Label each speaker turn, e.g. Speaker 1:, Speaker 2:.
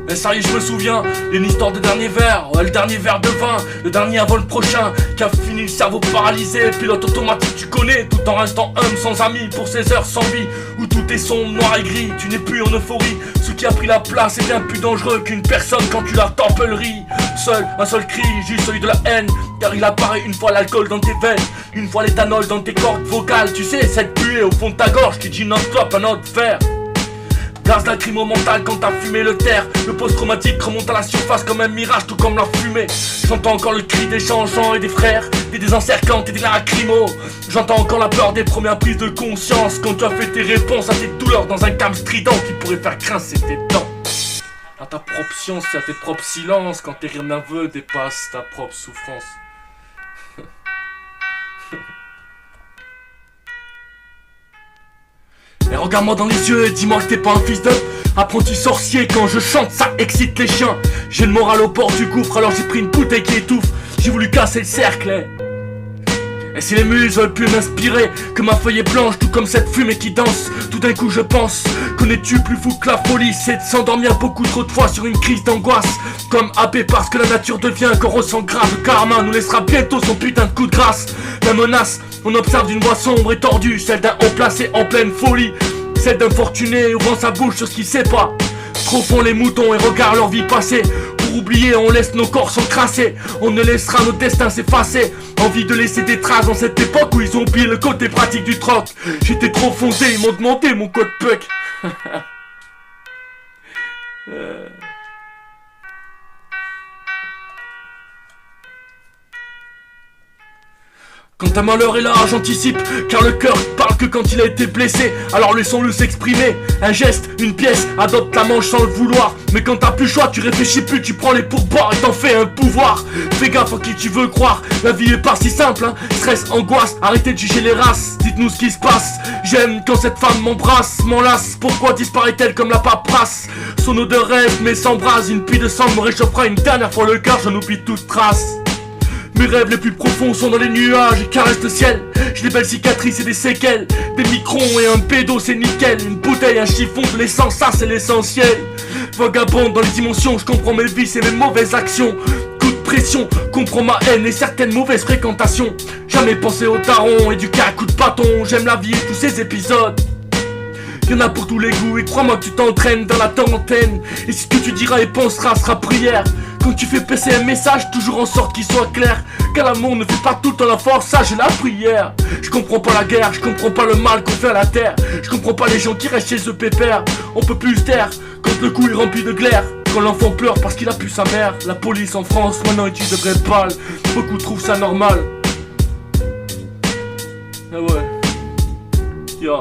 Speaker 1: Et ça y est, je me souviens d'une histoire de dernier verre, ouais, le dernier verre de vin, le dernier avant le prochain, qui a fini le cerveau paralysé, pilote automatique tu connais, tout en restant homme sans amis, pour ces heures sans vie, où tout est sombre, noir et gris, tu n'es plus en euphorie, ce qui a pris la place est bien plus dangereux qu'une personne quand tu la tempelleries. Seul, un seul cri, juste celui de la haine, car il apparaît une fois l'alcool dans tes veines, une fois l'éthanol dans tes cordes vocales, tu sais, cette puée au fond de ta gorge qui dit non-stop un autre verre. Gaz lacrymo mental quand t'as fumé le terre. Le post-traumatique remonte à la surface comme un mirage, tout comme la fumée. J'entends encore le cri des changeants et des frères, des désencerclantes et des lacrymos. J'entends encore la peur des premières prises de conscience, quand tu as fait tes réponses à tes douleurs dans un calme strident qui pourrait faire grincer tes dents. À ta propre science et à tes propres silences, quand tes rires nerveux dépassent ta propre souffrance. Et regarde-moi dans les yeux et dis-moi que t'es pas un fils de apprenti sorcier. Quand je chante ça excite les chiens. J'ai le moral au bord du gouffre, alors j'ai pris une bouteille qui étouffe. J'ai voulu casser le cercle. Et si les muses veulent plus m'inspirer que ma feuille est blanche, tout comme cette fumée qui danse, tout d'un coup je pense, connais-tu plus fou que la folie, c'est de s'endormir beaucoup trop de fois sur une crise d'angoisse. Comme happé parce que la nature devient qu'on ressent grave. Le karma nous laissera bientôt son putain de coup de grâce. La menace, on observe d'une voix sombre et tordue, celle d'un haut placé en pleine folie, celle d'un fortuné ouvrant sa bouche sur ce qu'il sait pas. Trop font les moutons et regardent leur vie passer. Pour oublier, on laisse nos corps s'encrasser. On ne laissera nos destins s'effacer. Envie de laisser des traces dans cette époque où ils ont oublié le côté pratique du troc. J'étais trop foncé, ils m'ont demandé mon code puck. Quand un malheur est là, j'anticipe, car le cœur parle que quand il a été blessé. Alors laissons-le s'exprimer, un geste, une pièce, adopte la manche sans le vouloir. Mais quand t'as plus le choix, tu réfléchis plus, tu prends les pourboires et t'en fais un pouvoir. Fais gaffe à qui tu veux croire, la vie est pas si simple, hein. Stress, angoisse, arrêtez de juger les races, dites-nous ce qui se passe. J'aime quand cette femme m'embrasse, m'enlace, pourquoi disparaît-elle comme la paperasse? Son odeur reste mais s'embrase, une pluie de sang me réchauffera une dernière fois le cœur, j'en oublie toute trace. Mes rêves les plus profonds sont dans les nuages et caressent le ciel. J'ai des belles cicatrices et des séquelles, des microns et un pédo c'est nickel. Une bouteille, un chiffon, de l'essence, ça c'est l'essentiel. Vagabonde dans les dimensions, je comprends mes vices et mes mauvaises actions. Coup de pression, comprends ma haine et certaines mauvaises fréquentations. Jamais pensé au daron, éduqué à coups de bâton. J'aime la vie et tous ces épisodes. Y'en a pour tous les goûts et crois-moi que tu t'entraînes dans la quarantaine. Et ce que tu diras et penseras sera prière. Quand tu fais passer un message, toujours en sorte qu'il soit clair. Car l'amour ne fait pas tout le temps la force, ça j'ai la prière. Je comprends pas la guerre, je comprends pas le mal qu'on fait à la terre. Je comprends pas les gens qui restent chez eux pépère. On peut plus se taire, quand le cou est rempli de glaire. Quand l'enfant pleure parce qu'il a pu sa mère. La police en France maintenant utilise de vraies balles. Beaucoup trouvent ça normal. Ah ouais. Yeah.